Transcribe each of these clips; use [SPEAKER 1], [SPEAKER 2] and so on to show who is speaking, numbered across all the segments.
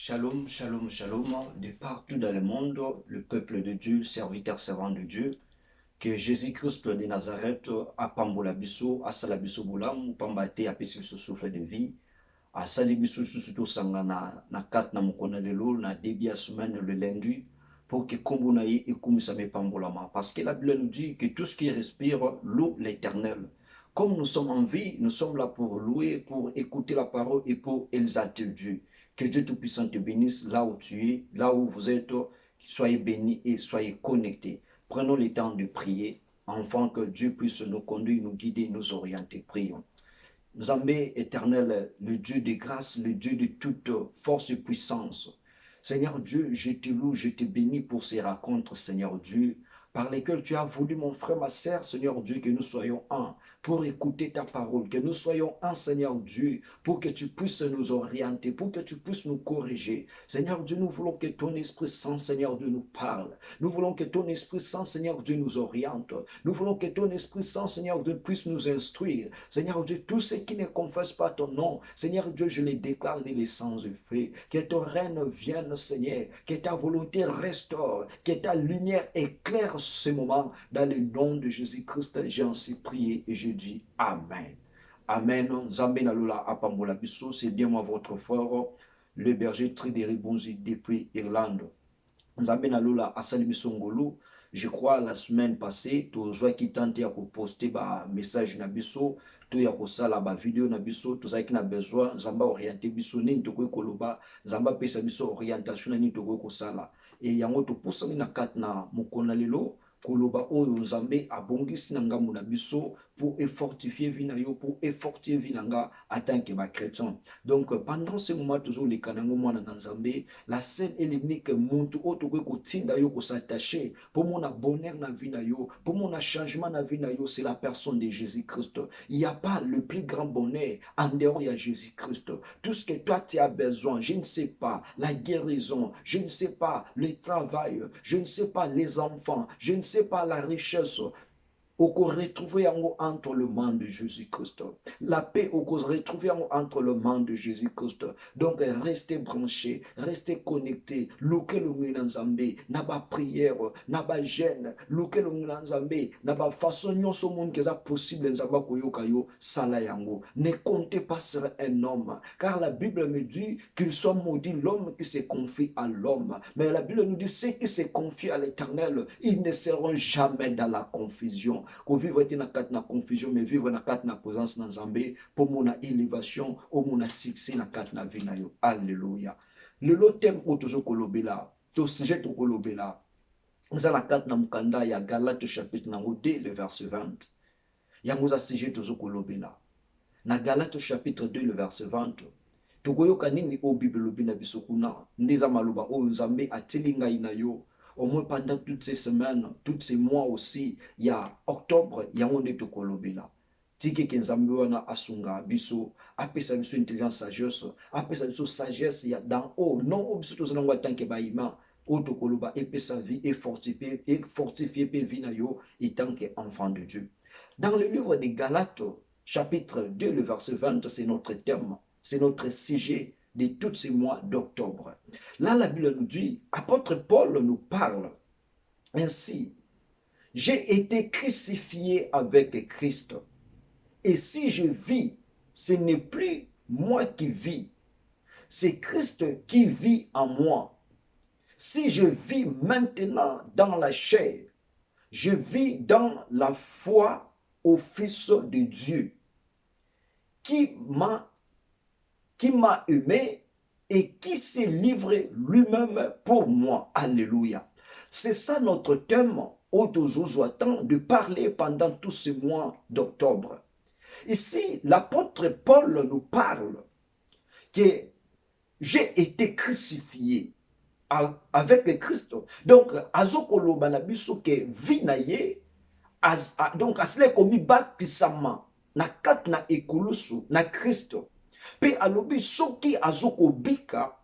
[SPEAKER 1] Shalom, shalom, shalom, de partout dans le monde, le peuple de Dieu, serviteur, servant de Dieu, que Jésus-Christ de Nazareth a pambola biso, a sala biso boulam, pambate a pesi biso souffle de vie, a sali biso susuto sanga na kat na mokona de l'eau, na début à semaine le lundi, pour que kombo na ye ekumisa me pambolama. Parce que la Bible nous dit que tout ce qui respire loue l'Éternel. Comme nous sommes en vie, nous sommes là pour louer, pour écouter la parole et pour exalter Dieu. Que Dieu Tout-Puissant te bénisse là où tu es, là où vous êtes. Soyez bénis et soyez connectés. Prenons le temps de prier, afin que Dieu puisse nous conduire, nous guider, nous orienter. Prions. Zambé éternel, le Dieu de grâce, le Dieu de toute force et puissance. Seigneur Dieu, je te loue, je te bénis pour ces rencontres, Seigneur Dieu, par lesquelles tu as voulu, mon frère, ma sœur, Seigneur Dieu, que nous soyons un pour écouter ta parole, que nous soyons un, Seigneur Dieu, pour que tu puisses nous orienter, pour que tu puisses nous corriger. Seigneur Dieu, nous voulons que ton Esprit Saint, Seigneur Dieu, nous parle. Nous voulons que ton Esprit Saint, Seigneur Dieu, nous oriente. Nous voulons que ton Esprit Saint, Seigneur Dieu, puisse nous instruire. Seigneur Dieu, tous ceux qui ne confessent pas ton nom, Seigneur Dieu, je les déclare des sans effet. Que ton règne vienne, Seigneur, que ta volonté restaure, que ta lumière éclaire ce moment. Dans le nom de Jésus-Christ, j'ai ainsi prié et je dis Amen. Amen. Zambé Nalola Apambola Bisso, c'est bien moi votre frère, le berger Trideri Bonzi depuis Irlande. Zambé Nalola Asali Bissongolo. Je crois la semaine passée, tu as qui tenté à poster un message na biso, tu as kosala ba vidéo na biso, tu as qui na besoin, zamba orienté biso ni to ko koloba, zamba pesa biso orientation ni to ko kosala. Et yango to poussa na kat na mokona lelo, koloba oyo nzambe abongisi na ngambo na biso pour fortifier vie na yo, pour fortifier vie na nga en tant que chrétien. Donc pendant ce moment toujours les kanango mwana na nzambe, la seule et l'unique muntu oto ko kotinda yo ko s'attacher pour mon bonheur na vie na yo, pour mon changement na vie na yo, c'est la personne de Jésus-Christ. Il n'y a pas le plus grand bonheur en dehors de Jésus-Christ. Tout ce que toi tu as besoin, je ne sais pas, la guérison, je ne sais pas, le travail, je ne sais pas les enfants, je ne sais pas la richesse, au qu'on retrouve entre le monde de Jésus-Christ. La paix au qu'on retrouve entre le monde de Jésus-Christ. Donc restez branchés, restez connectés. Louke l'Unginanzambe, n'a pas prière, n'a pas gêne. Louke l'Unginanzambe, n'a pas façon nyon so monde qui est possible nzamba koyoka yo sala yango. Ne comptez pas sur un homme, car la Bible me dit qu'il soit maudit l'homme qui se confie à l'homme. Mais la Bible nous dit ceux qui se confient à l'Éternel, ils ne seront jamais dans la confusion. Ko vivre dans la confusion, mais vivre dans la présence de Nzambe pour mon élévation, ou mon succès dans la vie. Alléluia. Le lot thème au toujours kolobela, to sujet au kolobela. Nous allons dans la mukanda ya Galates chapitre 2, le verset 20. Yangoza sujet toujours kolobela. Na Galates chapitre 2, le verset 20. Tokoyoka nini o Bible lobina bisokuna, ndeza maloba o Nzambe atilinga ina yo. Au moins pendant toutes ces semaines, tous ces mois aussi, il y a octobre, il y a un de Tokolobela. Tike Kenzambe wana asunga biso, apesa biso intelligence sagesse, apesa biso sagesse ya dans haut, non biso tozana tanke baima, o Tokoloba epesa vie et fortifier pe vie na yo et tant qu'enfant de Dieu. Dans le livre des Galates, chapitre 2, le verset 20, c'est notre thème, c'est notre sujet de tous ces mois d'octobre. Là, la Bible nous dit, apôtre Paul nous parle ainsi, j'ai été crucifié avec Christ. Et si je vis, ce n'est plus moi qui vis, c'est Christ qui vit en moi. Si je vis maintenant dans la chair, je vis dans la foi au Fils de Dieu, qui m'a aimé et qui s'est livré lui-même pour moi. Alléluia. C'est ça notre thème autour de parler pendant tous ces mois d'octobre. Ici, l'apôtre Paul nous parle que j'ai été crucifié avec Christ. Donc, azokolo banabiso ke vinaye, donc asile komi baptisama na kat na ekulusu na Christ. Pe alobi soki azokobika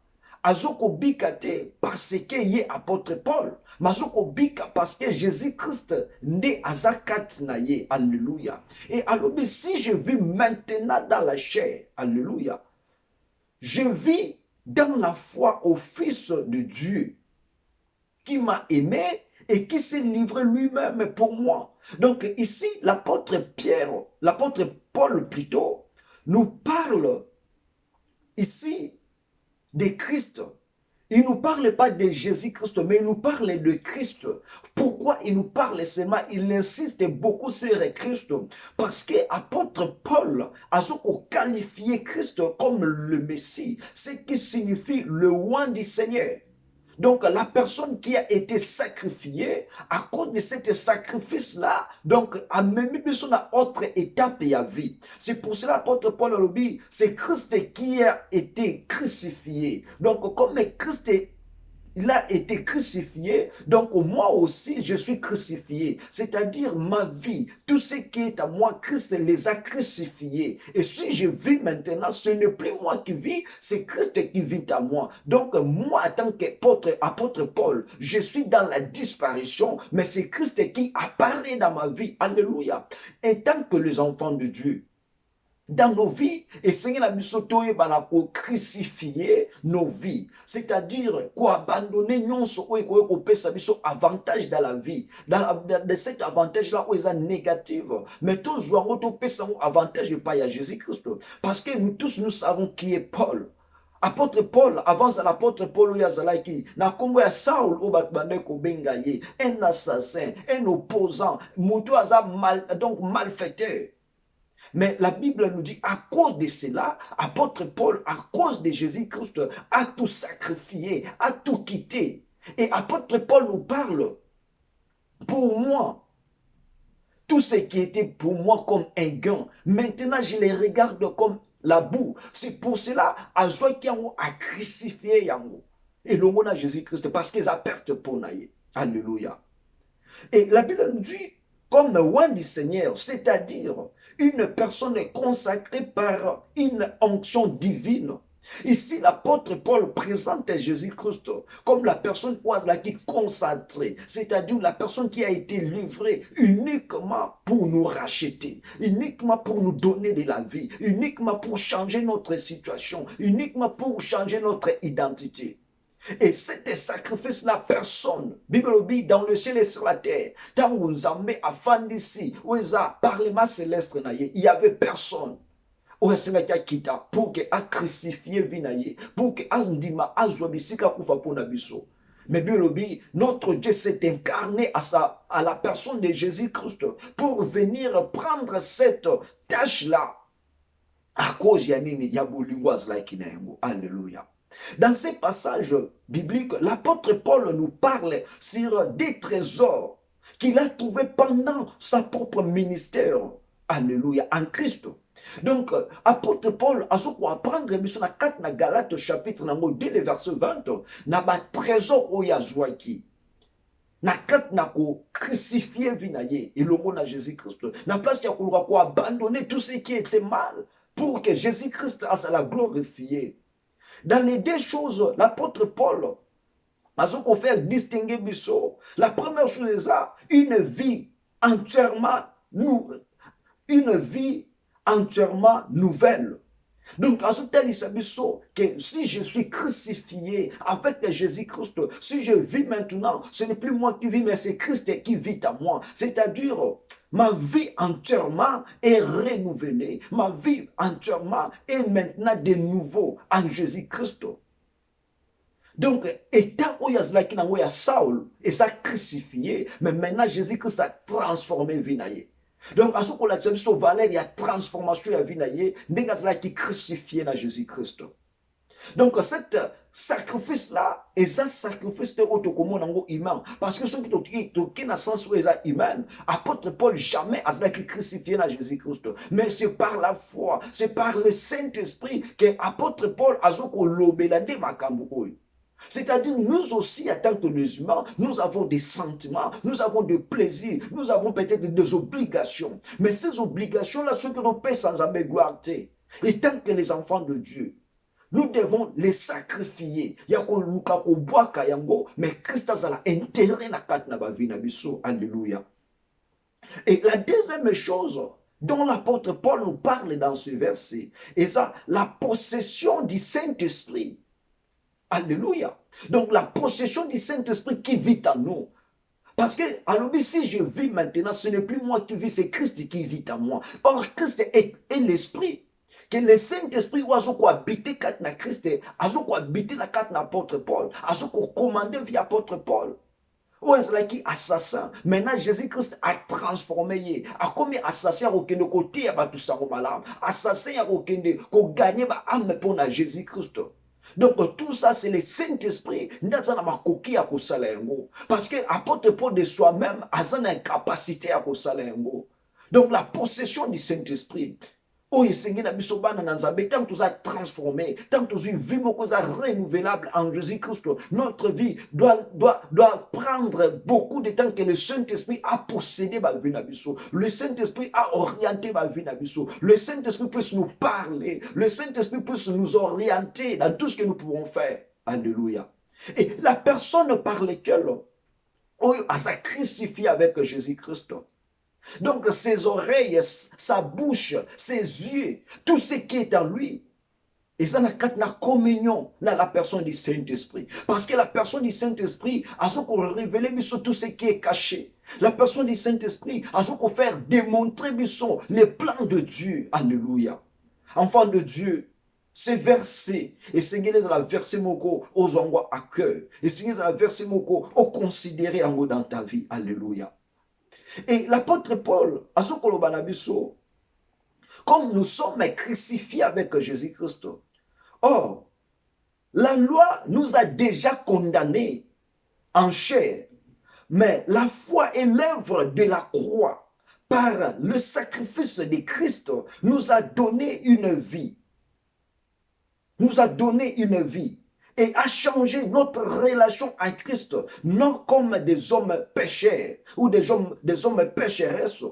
[SPEAKER 1] te parce que ye apôtre Paul, mazokobika parce que Jésus-Christ nde azakat na ye. Alléluia. Et alobi si je vis maintenant dans la chair, alléluia, je vis dans la foi au Fils de Dieu qui m'a aimé et qui s'est livré lui-même pour moi. Donc ici, l'apôtre Pierre, l'apôtre Paul plutôt, nous parle ici de Christ. Il ne nous parle pas de Jésus-Christ, mais il nous parle de Christ. Pourquoi il nous parle seulement? Il insiste beaucoup sur Christ. Parce que l'apôtre Paul a qualifié Christ comme le Messie, ce qui signifie le roi du Seigneur. Donc, la personne qui a été sacrifiée, à cause de cet sacrifice-là, donc, a même besoin d'une autre étape de la vie. C'est pour cela, l'apôtre Paul le dit, c'est Christ qui a été crucifié. Donc, comme Christ il a été crucifié, donc moi aussi je suis crucifié. C'est-à-dire ma vie, tout ce qui est à moi, Christ les a crucifiés. Et si je vis maintenant, ce n'est plus moi qui vis, c'est Christ qui vit à moi. Donc moi, en tant qu'apôtre Paul, je suis dans la disparition, mais c'est Christ qui apparaît dans ma vie. Alléluia. Et tant que les enfants de Dieu, dans nos vies, et Seigneur pour crucifier nos vies, c'est-à-dire abandonner avantage dans la vie, dans cet avantage-là où ils sont négatifs, mais tous nous avantage pas à Jésus-Christ, parce que nous tous nous savons qui est Paul. Apôtre Paul, avance à l'apôtre Paul Yazalaki, na kombo ya Saul o batbande ko bengaye, un assassin, un opposant, donc malfaiteur. Mais la Bible nous dit, à cause de cela, apôtre Paul, à cause de Jésus-Christ, a tout sacrifié, a tout quitté. Et apôtre Paul nous parle, pour moi, tout ce qui était pour moi comme un gain, maintenant je les regarde comme la boue. C'est pour cela, à Zoïkiango a crucifié Yango. Et l'homme a Jésus-Christ, parce qu'ils a perte pour naïe. Alléluia. Et la Bible nous dit, comme roi du Seigneur, c'est-à-dire une personne consacrée par une onction divine. Ici, l'apôtre Paul présente Jésus-Christ comme la personne qui est consacrée, c'est-à-dire la personne qui a été livrée uniquement pour nous racheter, uniquement pour nous donner de la vie, uniquement pour changer notre situation, uniquement pour changer notre identité. Et c'était sacrifice-là, personne, Bible dit dans le ciel et sur la terre, tant vous en met afin d'ici, où il y a parlement céleste, il n'y avait personne. Où est-ce qu'il y a quitté pour que a crucifié vinaye, pour que a ndima a zoabisika kufa pour nabiso. Mais Bible dit, notre Dieu s'est incarné à la personne de Jésus-Christ pour venir prendre cette tâche-là. À cause de Yabolingoise là qui n'est pas. Alléluia. Dans ces passages bibliques, l'apôtre Paul nous parle sur des trésors qu'il a trouvés pendant sa propre ministère. Alléluia, en Christ. Donc, apôtre Paul a ce qu'on apprendre sur la 4 na Galates chapitre 2, le verset 20, na ba trésor au yazouaki. Na 4 na ko crucifié vinaye et le mot à Jésus-Christ. Na place qu'il y a ko abandonner tout ce qui était mal pour que Jésus-Christ a la glorifiée. Dans les deux choses, l'apôtre Paul a ce qu'on fait distinguer Bissot. La première chose est ça, une vie entièrement nouvelle. Donc, en ce temps, il s'agit que si je suis crucifié avec Jésus-Christ, si je vis maintenant, ce n'est plus moi qui vis, mais c'est Christ qui vit à moi. C'est-à-dire, ma vie entièrement est renouvelée. Ma vie entièrement est maintenant de nouveau en Jésus-Christ. Donc, étant où il y a Saul, et ça crucifié, mais maintenant Jésus-Christ a transformé Vinaye. Donc, à ce qu'on a dit, il y a transformation de Vinaye, qui est crucifié dans Jésus-Christ. Donc, cet sacrifice-là, et ça sacrifice de humain. Parce que ceux qui ont un sens où ils sont humains, apôtre Paul jamais a crucifié dans Jésus-Christ. Mais c'est par la foi, c'est par le Saint-Esprit que apôtre Paul a l'obélande makambo. C'est-à-dire, nous aussi, en tant que les humains, nous avons des sentiments, nous avons des plaisirs, nous avons peut-être des obligations. Mais ces obligations-là, ceux que nous payons sans ambiguïté. Et tant que les enfants de Dieu, nous devons les sacrifier. Mais Christ a intérêt à la vie. Alléluia. Et la deuxième chose dont l'apôtre Paul nous parle dans ce verset, est ça, la possession du Saint-Esprit. Alléluia. Donc la possession du Saint-Esprit qui vit en nous. Parce que, alors, si je vis maintenant, ce n'est plus moi qui vis, c'est Christ qui vit en moi. Or, Christ est l'Esprit. Que le Saint-Esprit oiseau habiter quand na Christ, oiseau habiter la carte l'apôtre Paul, oiseau commandé via apôtre Paul. Ou est-ce qui assassin? Maintenant, Jésus-Christ a transformé. A commis assassin au côté à tout ça au malade. Assassin au côté, qu'on gagne ma âme pour Jésus-Christ. Donc tout ça, c'est le Saint-Esprit. Parce que l'apôtre Paul de soi-même a une incapacité à donc la possession du Saint-Esprit. Oh, Seigneur, tant que tu as transformé, tant que tu as une vie renouvelable en Jésus-Christ, notre vie doit prendre beaucoup de temps que le Saint-Esprit a possédé ma vie. Le Saint-Esprit a orienté ma vie. Le Saint-Esprit peut nous parler. Le Saint-Esprit peut nous orienter dans tout ce que nous pouvons faire. Alléluia. Et la personne par laquelle on a crucifié avec Jésus-Christ, donc ses oreilles, sa bouche, ses yeux, tout ce qui est en lui, et ça n'a qu'à la communion dans la personne du Saint-Esprit. Parce que la personne du Saint-Esprit a ce qu'on révèle sur tout ce qui est caché. La personne du Saint-Esprit a ce qu'on fait démontrer les plans de Dieu. Alléluia. Enfant de Dieu, c'est versé. Et Seigneur, la verser moko aux endroits à cœur. Et Seigneur, la verser moko au considérer en haut dans ta vie. Alléluia. Et l'apôtre Paul, à ce qu'on comme nous sommes crucifiés avec Jésus-Christ, or, la loi nous a déjà condamnés en chair, mais la foi et l'œuvre de la croix, par le sacrifice de Christ, nous a donné une vie. Nous a donné une vie. Et a changé notre relation à Christ, non comme des hommes pécheurs ou des hommes pécheresses,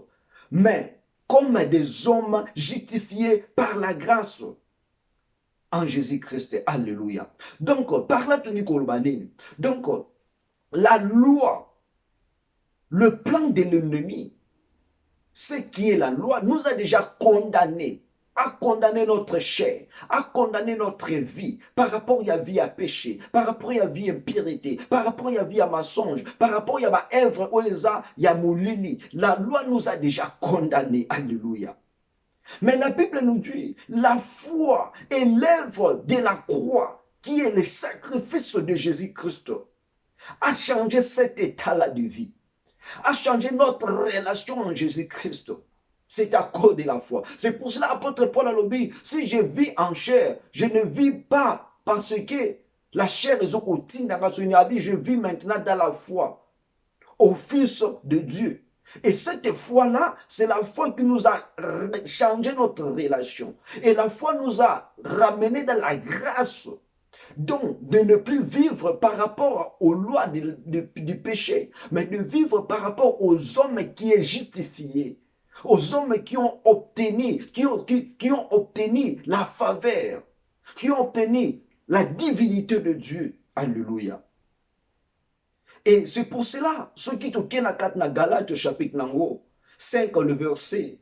[SPEAKER 1] mais comme des hommes justifiés par la grâce en Jésus-Christ. Alléluia. Donc, par là, donc, la loi, le plan de l'ennemi, ce qui est la loi, nous a déjà condamnés. A condamné notre chair, a condamné notre vie par rapport à la vie à péché, par rapport à la vie à impureté, par rapport à la vie à mensonge, par rapport à la œuvre à moulini. La loi nous a déjà condamnés. Alléluia. Mais la Bible nous dit, la foi et l'œuvre de la croix, qui est le sacrifice de Jésus-Christ, a changé cet état-là de vie, a changé notre relation en Jésus-Christ. C'est à cause de la foi. C'est pour cela, apôtre Paul a dit, si je vis en chair, je ne vis pas parce que la chair est au quotidien, je vis maintenant dans la foi au Fils de Dieu. Et cette foi-là, c'est la foi qui nous a changé notre relation. Et la foi nous a ramené dans la grâce. Donc, de ne plus vivre par rapport aux lois du péché, mais de vivre par rapport aux hommes qui est justifié. Aux hommes qui ont obtenu, la faveur, qui ont obtenu la divinité de Dieu. Alléluia. Et c'est pour cela, ceux qui toquent dans Galates chapitre 5, le verset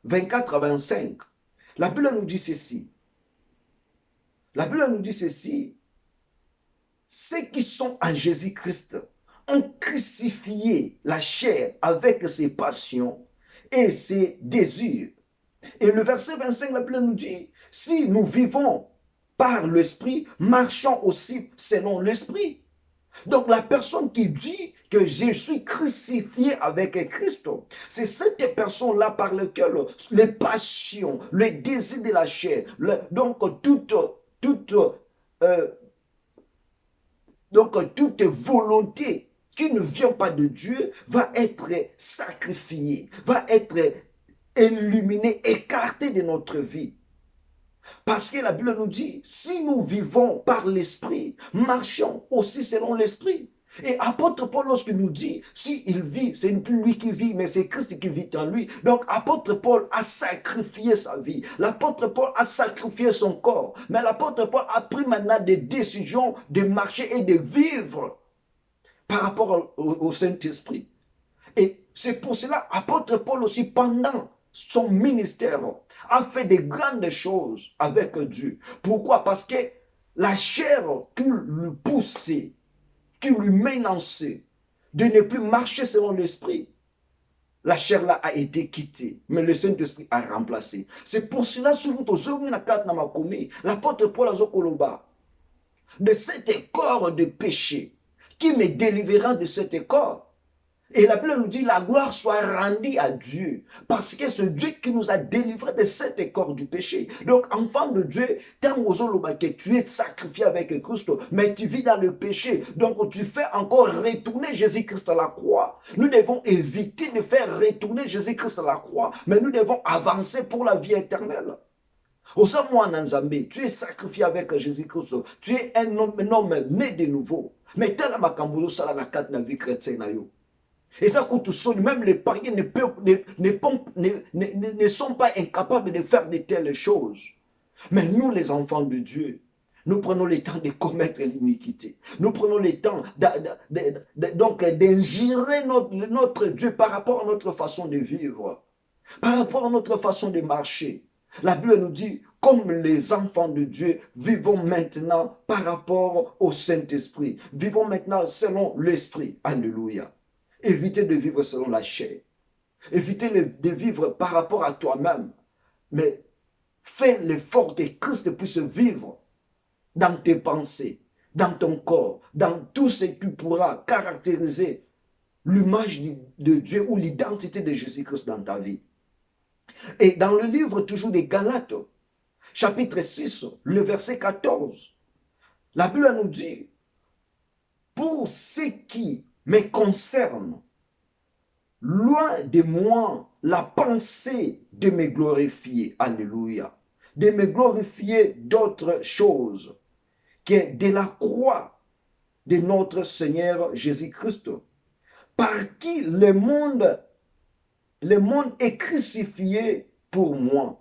[SPEAKER 1] 24 à 25, la Bible nous dit ceci. La Bible nous dit ceci. Ceux qui sont en Jésus-Christ ont crucifié la chair avec ses passions et ses désirs. Et le verset 25, la Bible nous dit, si nous vivons par l'Esprit, marchons aussi selon l'Esprit. Donc la personne qui dit que je suis crucifié avec Christ, c'est cette personne-là par laquelle les passions, les désirs de la chair, donc toute volonté qui ne vient pas de Dieu va être sacrifiée, va être éliminée, écartée de notre vie. Parce que la Bible nous dit, si nous vivons par l'Esprit, marchons aussi selon l'Esprit. Et apôtre Paul, lorsqu'il nous dit, s'il vit, ce n'est plus lui qui vit, mais c'est Christ qui vit en lui. Donc apôtre Paul a sacrifié sa vie. L'apôtre Paul a sacrifié son corps. Mais l'apôtre Paul a pris maintenant des décisions de marcher et de vivre par rapport au Saint-Esprit. Et c'est pour cela, apôtre Paul aussi, pendant son ministère, a fait de grandes choses avec Dieu. Pourquoi? Parce que la chair qui le poussait, qui lui menaçait de ne plus marcher selon l'esprit, la chair là a été quittée, mais le Saint-Esprit a remplacé. C'est pour cela, souvent, l'apôtre Paul Azokoloba, de cet corps de péché, qui me délivrera de cet corps. Et la Bible nous dit, la gloire soit rendue à Dieu, parce que c'est Dieu qui nous a délivrés de cet corps du péché. Donc, enfant de Dieu, que tu es sacrifié avec Christ, mais tu vis dans le péché. Donc, tu fais encore retourner Jésus-Christ à la croix. Nous devons éviter de faire retourner Jésus-Christ à la croix, mais nous devons avancer pour la vie éternelle. Tu es sacrifié avec Jésus-Christ. Tu es un homme né de nouveau. Mais tel makambo sala na kat na vie chrétienne na yo. Et ça coûte sonne, même les païens ne sont pas incapables de faire de telles choses. Mais nous, les enfants de Dieu, nous prenons le temps de commettre l'iniquité. Nous prenons le temps d'ingérer notre Dieu par rapport à notre façon de vivre, par rapport à notre façon de marcher. La Bible nous dit, comme les enfants de Dieu, vivons maintenant par rapport au Saint-Esprit. Vivons maintenant selon l'Esprit. Alléluia. Évitez de vivre selon la chair. Évitez de vivre par rapport à toi-même. Mais fais l'effort que Christ puisse vivre dans tes pensées, dans ton corps, dans tout ce qui pourra caractériser l'image de Dieu ou l'identité de Jésus-Christ dans ta vie. Et dans le livre toujours des Galates, chapitre 6, le verset 14, la Bible nous dit, pour ce qui me concerne, loin de moi la pensée de me glorifier, alléluia, de me glorifier d'autres choses que de la croix de notre Seigneur Jésus-Christ, par qui le monde est crucifié pour moi,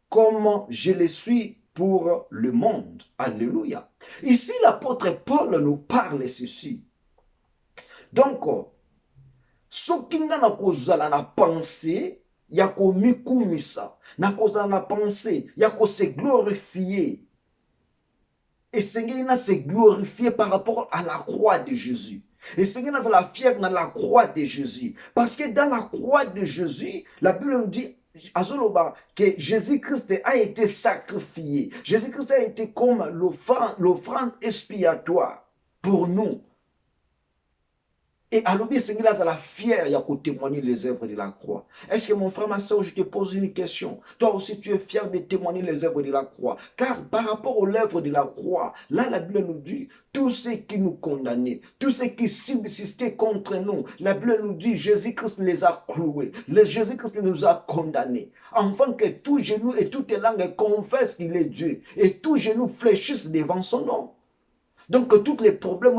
[SPEAKER 1] comme je le suis pour le monde. Alléluia. Ici, l'apôtre Paul nous parle ceci. Donc, soki nga na kozala na pensée ya komikumisa, na kozala na pensée ya ko se glorifier, et Seigneur na se glorifier par rapport à la croix de Jésus. Et Seigneur na la fière dans la croix de Jésus, parce que dans la croix de Jésus, la Bible nous dit que Jésus-Christ a été sacrifié. Jésus-Christ a été comme l'offrande expiatoire pour nous. Et alors, Seigneur, à la fière, il y a qu'à témoigner les œuvres de la croix. Est-ce que mon frère, ma soeur, je te pose une question. Toi aussi, tu es fier de témoigner les œuvres de la croix. Car par rapport aux œuvres de la croix, là, la Bible nous dit, tous ceux qui nous condamnaient, tous ceux qui subsistaient contre nous, la Bible nous dit, Jésus-Christ les a cloués. Jésus-Christ nous a condamnés. Afin que tout genou et toute langue confessent qu'il est Dieu. Et tout genou fléchisse devant son nom. Donc, tous les problèmes,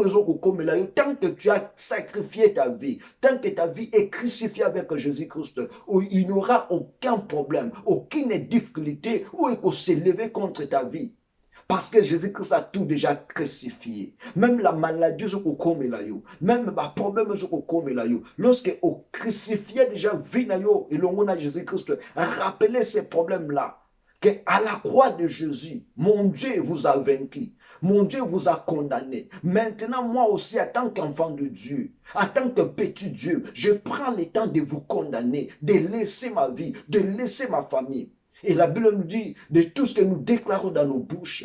[SPEAKER 1] tant que tu as sacrifié ta vie, tant que ta vie est crucifiée avec Jésus-Christ, il n'y aura aucun problème, aucune difficulté où il faut s'élever contre ta vie. Parce que Jésus-Christ a tout déjà crucifié. Même la maladie, même le problème, lorsque on crucifiait déjà vie, et l'on a Jésus-Christ, rappelez ces problèmes-là. À la croix de Jésus, mon Dieu vous a vaincu. Mon Dieu vous a condamné. Maintenant, moi aussi, en tant qu'enfant de Dieu, en tant que petit Dieu, je prends le temps de vous condamner, de laisser ma vie, de laisser ma famille. Et la Bible nous dit, de tout ce que nous déclarons dans nos bouches,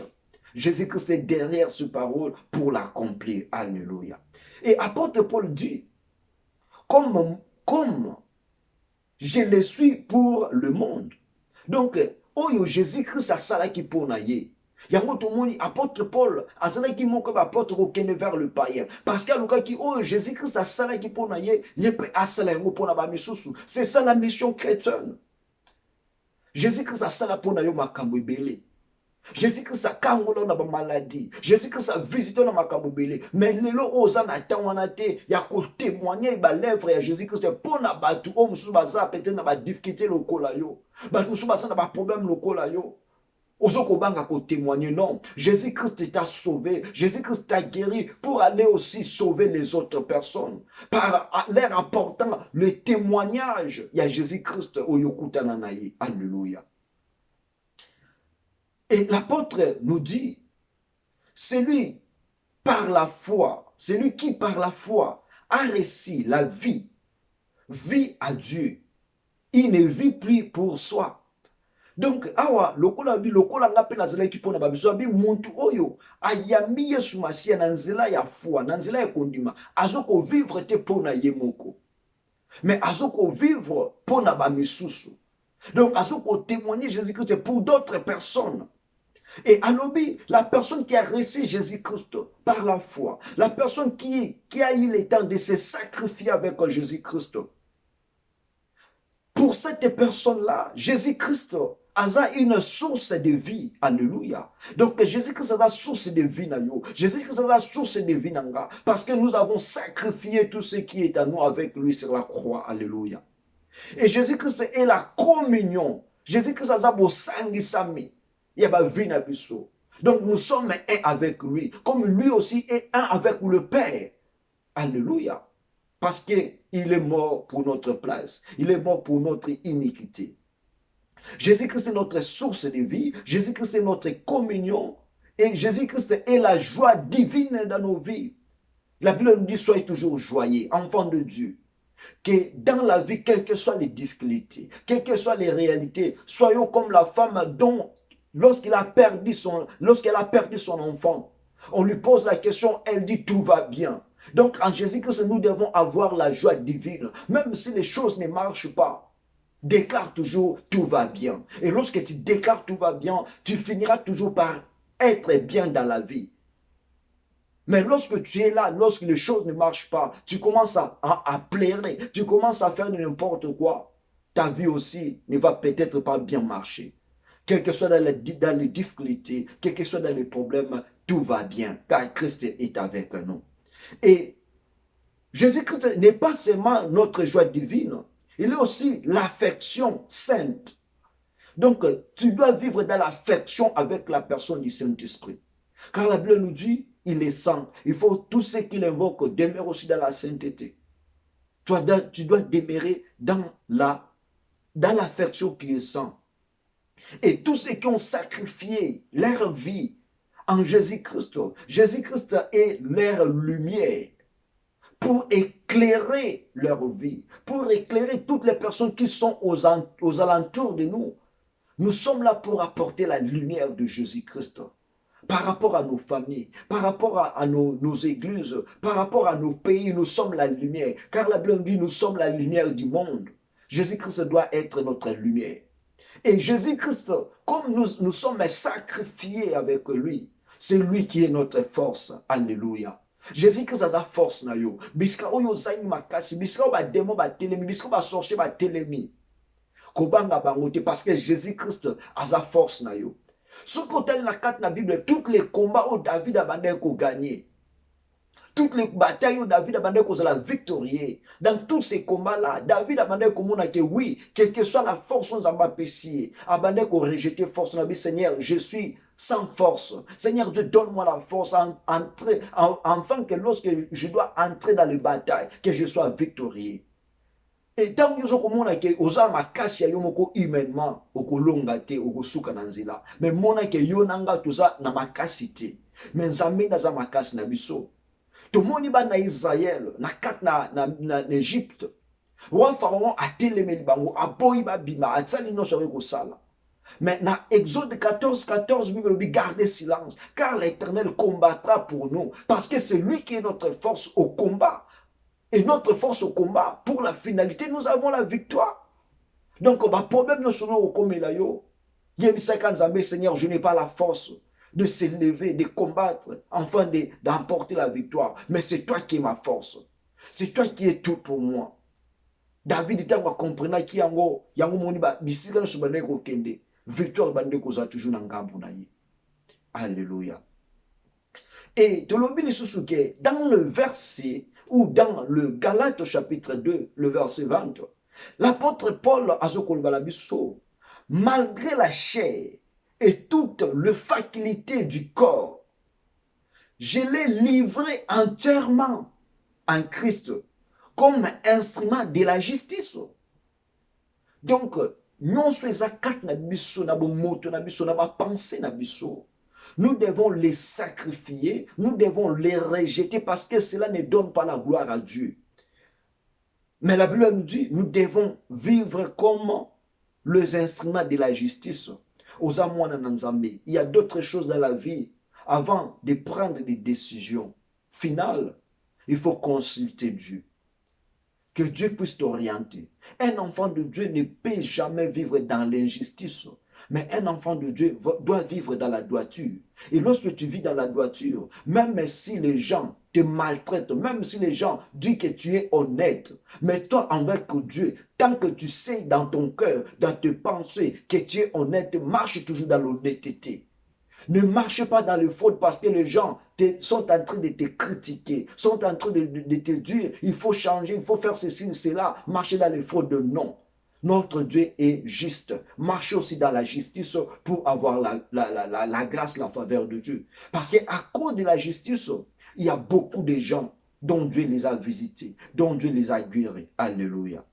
[SPEAKER 1] Jésus-Christ est derrière ce parole pour l'accomplir. Alléluia. Et apôtre Paul dit, comme je le suis pour le monde. Donc, oyo Jésus-Christ a salaki pona ye. Yango tomoni apôtre Paul a salaki moko ba apôtre kokende vers le païen. Parce que luka ki oyo Jésus-Christ a salaki pona ye, yepe asala yango pona ba misusu. C'est ça la mission chrétienne. Jésus-Christ a sala pona yo makambo ebele. Jésus-Christ a kangola na ba maladie. Jésus-Christ a visité na makambo ebele. Mais lelo oza na tangwana te ya ko témoigner ba lèvre ya Jésus-Christ pona batu o musu baza peut-être na ba difficulté lokola yo. Batu musu baza na ba problème lokola yo. Ozokobanga ko témoigner, non. Jésus-Christ t'a sauvé. Jésus-Christ t'a guéri pour aller aussi sauver les autres personnes. Par leur apportant le témoignage. Il y a Jésus-Christ au Yokutananaï. Alléluia. Et l'apôtre nous dit, c'est lui par la foi, c'est lui qui par la foi a reçu la vie, vit à Dieu. Il ne vit plus pour soi. Donc awa lokola nga pe nazalaki mpona babiso abi muntu oyo ayambi Yesu Masiya na nzela ya foi, na nzela ya kondima, azokovivre te mpona ye moko, mais azokovivre mpona bamisusu. Donc azokotémoigner Jésus-Christ pour d'autres personnes. Et alobi, la personne qui a reçu Jésus-Christ par la foi, la personne qui a eu le temps de se sacrifier avec Jésus-Christ, pour cette personne-là, Jésus-Christ a une source de vie. Alléluia. Donc Jésus-Christ a la source de vie. Jésus-Christ a la source de vie. Parce que nous avons sacrifié tout ce qui est à nous avec lui sur la croix. Alléluia. Et Jésus-Christ est la communion. Jésus-Christ a la sangi sami. Il y a vie na biso. Donc nous sommes un avec lui. Comme lui aussi est un avec le Père. Alléluia. Parce qu'il est mort pour notre place. Il est mort pour notre iniquité. Jésus-Christ est notre source de vie. Jésus-Christ est notre communion. Et Jésus-Christ est la joie divine dans nos vies. La Bible nous dit, soyez toujours joyeux, enfants de Dieu. Que dans la vie, quelles que soient les difficultés, quelles que soient les réalités, soyons comme la femme dont, lorsqu'elle a perdu son enfant, on lui pose la question, elle dit tout va bien. Donc en Jésus-Christ, nous devons avoir la joie divine. Même si les choses ne marchent pas, déclare toujours tout va bien. Et lorsque tu déclares tout va bien, tu finiras toujours par être bien dans la vie. Mais lorsque tu es là, lorsque les choses ne marchent pas, tu commences à pleurer, tu commences à faire n'importe quoi, ta vie aussi ne va peut-être pas bien marcher. Quel que soit dans les difficultés, quel que soit dans les problèmes, tout va bien, car Christ est avec nous. Et Jésus-Christ n'est pas seulement notre joie divine, il est aussi l'affection sainte. Donc, tu dois vivre dans l'affection avec la personne du Saint-Esprit. Car la Bible nous dit, il est saint. Il faut tous ceux qui l'invoquent demeurent aussi dans la sainteté. Tu dois demeurer dans l'affection qui est sainte. Et tous ceux qui ont sacrifié leur vie en Jésus-Christ, Jésus-Christ est leur lumière pour éclairer leur vie, pour éclairer toutes les personnes qui sont aux alentours de nous. Nous sommes là pour apporter la lumière de Jésus-Christ par rapport à nos familles, par rapport à nos églises, par rapport à nos pays. Nous sommes la lumière, car la Bible dit nous sommes la lumière du monde. Jésus-Christ doit être notre lumière. Et Jésus-Christ, comme nous sommes sacrifiés avec lui, c'est lui qui est notre force. Alléluia. Jésus-Christ a sa force na yo. Biska oyo zaini makasi, biska ba démon ba telemi, biska ba sorcier ba telemi. Kobanga bangote parce que Jésus-Christ a sa force na yo. Ce côté la carte na Bible, tous les combats où David a bandé ko gagner. Toutes les batailles où David a bandé ko la victorier. Dans tous ces combats-là, David a bandé ko mona que oui, quelle que soit la force on zamba pessier, a bandé ko rejeter force na bi Seigneur, je suis sans force. Seigneur Dieu, donne-moi la force afin que lorsque je dois entrer dans les batailles, que je sois victorieux. Et tant que je comprends que oza makasi ya yo moko humainement okolonga te okosuka na nzela, mais mona ke yo nanga toza na makasi te, mais nzambe naza makasi na biso. Tomoni ba na Israël na kat na Égypte, roi pharaon a telemeli bango aboyi ba bima atsali no sori ko sala. Mais dans Exode 14, Bible dit gardez silence, car l'Éternel combattra pour nous, parce que c'est lui qui est notre force au combat. Et notre force au combat, pour la finalité, nous avons la victoire. Donc, le problème nous sommes au combat. Seigneur, je n'ai pas la force de s'élever, de combattre, enfin d'emporter la victoire. Mais c'est toi qui es ma force. C'est toi qui es tout pour moi. David était à comprendre qu'il y a un victoire toujours Alléluia. Et dans le verset ou dans le Galates chapitre 2, le verset 20, l'apôtre Paul a dit, malgré la chair et toute les facultés du corps, je l'ai livré entièrement en Christ comme instrument de la justice. Donc, non seulement quatre na biso na bo moto na biso na ba pensée na biso, Nous devons les sacrifier, nous devons les rejeter parce que cela ne donne pas la gloire à Dieu. Mais la Bible nous dit, nous devons vivre comme les instruments de la justice. Il y a d'autres choses dans la vie. Avant de prendre des décisions finales, il faut consulter Dieu. Que Dieu puisse t'orienter. Un enfant de Dieu ne peut jamais vivre dans l'injustice. Mais un enfant de Dieu doit vivre dans la droiture. Et lorsque tu vis dans la droiture, même si les gens te maltraitent, même si les gens disent que tu es honnête, mais toi envers Dieu, tant que tu sais dans ton cœur, dans tes pensées que tu es honnête, marche toujours dans l'honnêteté. Ne marche pas dans le faute parce que les gens sont en train de te critiquer, sont en train de te dire, il faut changer, il faut faire ceci, cela, marcher dans le faute de non. Notre Dieu est juste. Marchez aussi dans la justice pour avoir la grâce, la faveur de Dieu. Parce qu'à cause de la justice, il y a beaucoup de gens dont Dieu les a visités, dont Dieu les a guéris. Alléluia.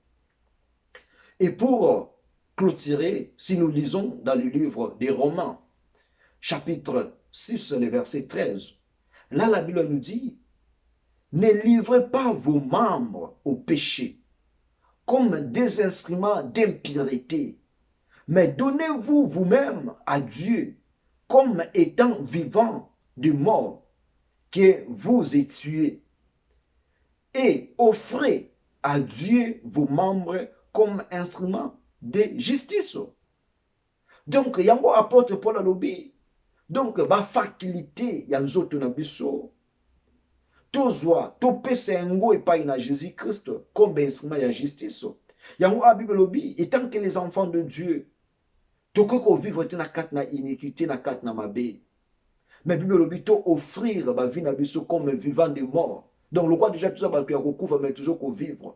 [SPEAKER 1] Et pour clôturer, si nous lisons dans le livre des Romains, chapitre 6, le verset 13, là la Bible nous dit, ne livrez pas vos membres au péché comme des instruments d'impureté, mais donnez-vous vous-même à Dieu comme étant vivant de mort que vous étiez, et offrez à Dieu vos membres comme instruments de justice. Donc, yango apôtre Paul alobi, donc ba faculté ya nzoto na biso tozwa topesa yango epai na Jésus-Christ comme instrument ya justice. Yango a Bible lobi, étant que les enfants de Dieu toko vivre na kat na iniquité na kat na mabe. Mais Bible lobi to offrir ba vie na biso comme vivant de mort. Donc le roi déjà tout ça ba pia ko couvre mais toujours ko vivre.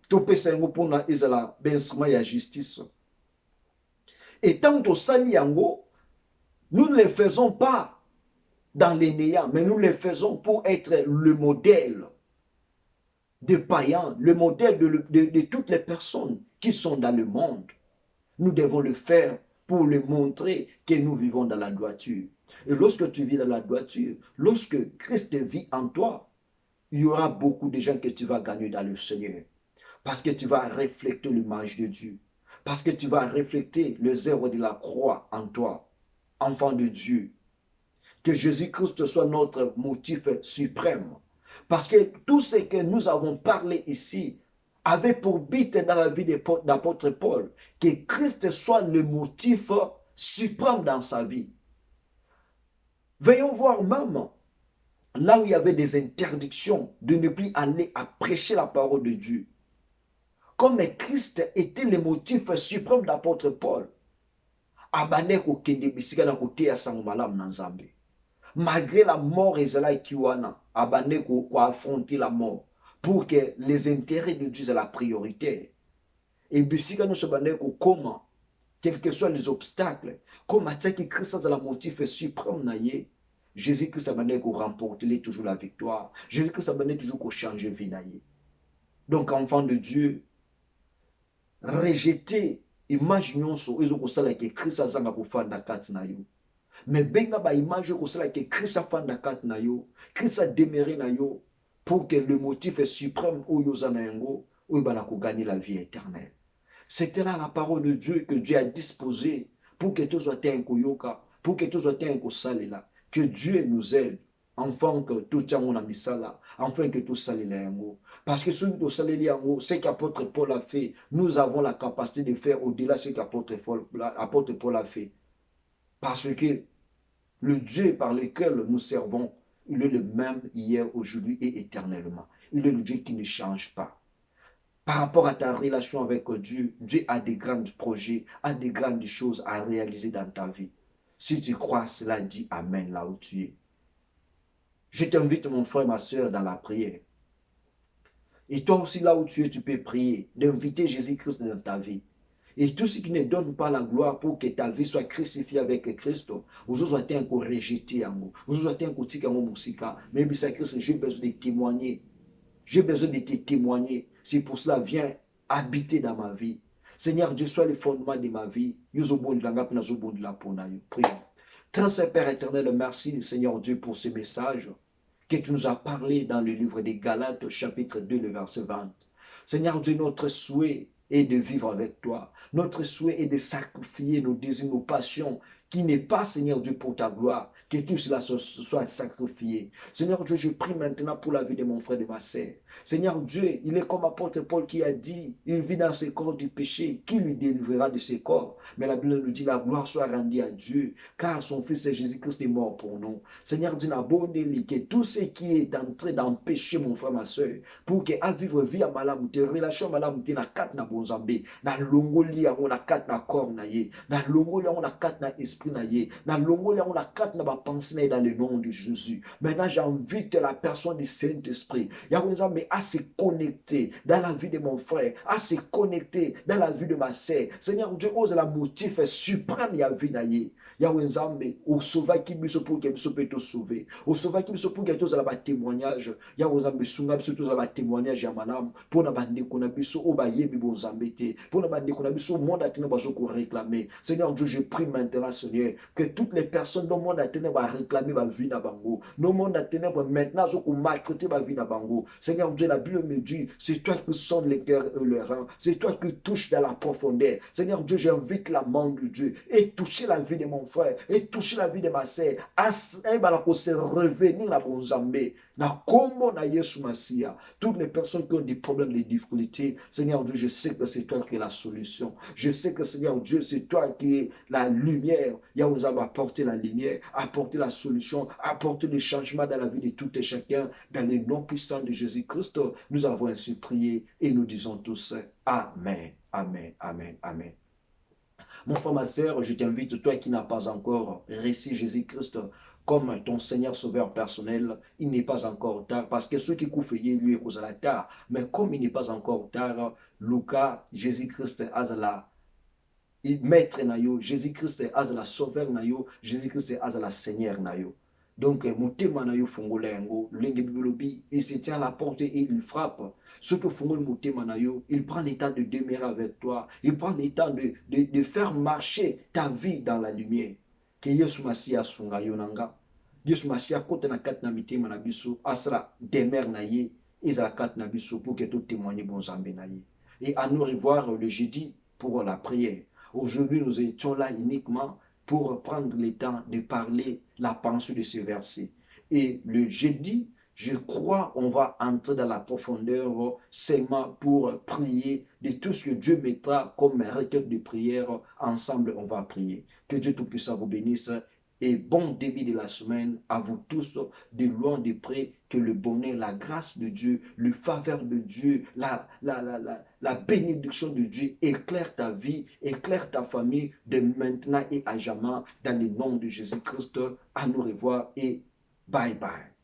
[SPEAKER 1] Topesa yango pour na ezala ba instrument ya justice. Et tant to sali yango, nous ne les faisons pas dans les néants, mais nous les faisons pour être le modèle des païens, le modèle de toutes les personnes qui sont dans le monde. Nous devons le faire pour le montrer que nous vivons dans la droiture. Et lorsque tu vis dans la droiture, lorsque Christ vit en toi, il y aura beaucoup de gens que tu vas gagner dans le Seigneur. Parce que tu vas refléter l'image de Dieu. Parce que tu vas refléter les œuvres de la croix en toi, enfant de Dieu. Que Jésus-Christ soit notre motif suprême. Parce que tout ce que nous avons parlé ici avait pour but dans la vie d'apôtre Paul, que Christ soit le motif suprême dans sa vie. Veuillons voir même là où il y avait des interdictions de ne plus aller à prêcher la parole de Dieu. Comme Christ était le motif suprême d'apôtre Paul, malgré la mort ezala kiwana, affronter la mort pour que les intérêts de Dieu soient la priorité. Et bisika nous comment, quels que soient les obstacles, comme Christ est le motif suprême, Jésus-Christ a remporter toujours la victoire. Jésus-Christ a toujours changer vie. Donc, enfant de Dieu, rejeter image nyonso ezokosala ke Christ azanga kofanda kati na yo. Mais benga ba image ekosala ke Christ afanda kati na yo, Christ a demeuré na yo pour que le motif suprême oyo zana yango oyo bana ko gagner la vie éternelle. C'était là la parole de Dieu que Dieu a disposée pour que tous soient un koyoka, pour que tous soient un kosalela, que Dieu nous aide. Enfin que tout a misala, enfin que tout salé yango. Parce que ce qu'apôtre Paul a fait, nous avons la capacité de faire au-delà de ce qu'apôtre Paul a fait. Parce que le Dieu par lequel nous servons, il est le même hier, aujourd'hui et éternellement. Il est le Dieu qui ne change pas. Par rapport à ta relation avec Dieu, Dieu a des grands projets, a des grandes choses à réaliser dans ta vie. Si tu crois cela, dis Amen là où tu es. Je t'invite, mon frère, ma soeur, dans la prière. Et toi aussi, là où tu es, tu peux prier, d'inviter Jésus-Christ dans ta vie. Et tout ce qui ne donne pas la gloire pour que ta vie soit crucifiée avec Christ, vous êtes encore rejeté, vous êtes encore tika musika. Mais Christ, j'ai besoin de témoigner. J'ai besoin de te témoigner. C'est pour cela, viens habiter dans ma vie. Seigneur Dieu, sois le fondement de ma vie. Prions. Très Saint Père éternel, merci Seigneur Dieu pour ce message que tu nous as parlé dans le livre des Galates, chapitre 2, le verset 20. Seigneur Dieu, notre souhait est de vivre avec toi. Notre souhait est de sacrifier nos désirs, nos passions, qui n'est pas, Seigneur Dieu, pour ta gloire, que tout cela soit sacrifié. Seigneur Dieu, je prie maintenant pour la vie de mon frère et de ma sœur. Seigneur Dieu, il est comme apôtre Paul qui a dit, il vit dans ses corps du péché, qui lui délivrera de ses corps? Mais la Bible nous dit, la gloire soit rendue à Dieu, car son Fils Jésus-Christ est mort pour nous. Seigneur Dieu, n'abonne-lui que tout ce qui est entré dans le péché, mon frère, ma soeur, pour que à vivre vie à malamute, relation malamute na kat na bonzambe, na longoli yango na kat na corps na ye, na longoli yango na kat na esprit na ye, na longoli yango na kat na ba pensée na ye dans le nom de Jésus. Maintenant, j'invite la personne du Saint-Esprit, Yahweh, à se connecter dans la vie de mon frère, à se connecter dans la vie de ma sœur. Seigneur Dieu, ose la motif suprême ya vie na ye. Yahweh Nzambe, au sauvage qui biso pour que biso peut te sauver. Au sauvage qui biso pour que tous la témoignage. Yahweh Nzambe sunga biso tous la témoignage ya malam pour na bande kona biso o ba yebi bon Nzambe pour na bande kona biso monde atene bazo ko réclamer. Seigneur Dieu, je prie maintenant Seigneur que toutes les personnes dans le monde atene ba réclamer ba vie na bango. No monde atene ba maintenant zo ko maltraiter ba vie na bango. Seigneur Dieu, la Bible me dit, c'est toi qui sondes les cœurs et les reins. C'est toi qui touches dans la profondeur. Seigneur Dieu, j'invite la main de Dieu et toucher la vie de mon frère et toucher la vie de ma sœur. À se revenir à bon Nzambe. Na kombo na Yesu Masia. Toutes les personnes qui ont des problèmes, des difficultés, Seigneur Dieu, je sais que c'est toi qui es la solution. Je sais que Seigneur Dieu, c'est toi qui es la lumière. Yahweh va apporter la lumière, apporter la solution, apporter le changement dans la vie de tout et chacun. Dans le nom puissant de Jésus-Christ, nous avons ainsi prié et nous disons tous Amen, Amen, Amen, Amen. Mon frère, ma soeur, je t'invite, toi qui n'as pas encore reçu Jésus-Christ comme ton Seigneur Sauveur personnel, il n'est pas encore tard, parce que ceux qui couffent lui causent la tard. Mais comme il n'est pas encore tard, Lucas, Jésus-Christ, Azala, maître nayo, Jésus-Christ, Azala, Sauveur nayo, Jésus-Christ, Azala, Seigneur nayo. Donc, motema nayo fongola yango, lenge bibelobi, il se tient à la porte et il frappe. Ce que fongol motema nayo, il prend le temps de demeurer avec toi. Il prend le temps de faire marcher ta vie dans la lumière. Que Yesu Masia sunga yonanga. Yesu Masia kote na kat na mitema na biso, asra demeure na ye, ezala kat na biso pour que tout témoigne bon Nzambe na ye. Et à nous revoir le jeudi pour la prière. Aujourd'hui, nous étions là uniquement pour prendre le temps de parler la pensée de ce verset. Et le jeudi, je crois, on va entrer dans la profondeur seulement pour prier de tout ce que Dieu mettra comme requête de prière. Ensemble, on va prier. Que Dieu Tout-Puissant vous bénisse. Et bon début de la semaine à vous tous, de loin de près, que le bonheur, la grâce de Dieu, le faveur de Dieu, la bénédiction de Dieu éclaire ta vie, éclaire ta famille de maintenant et à jamais dans le nom de Jésus-Christ. À nous revoir et bye bye.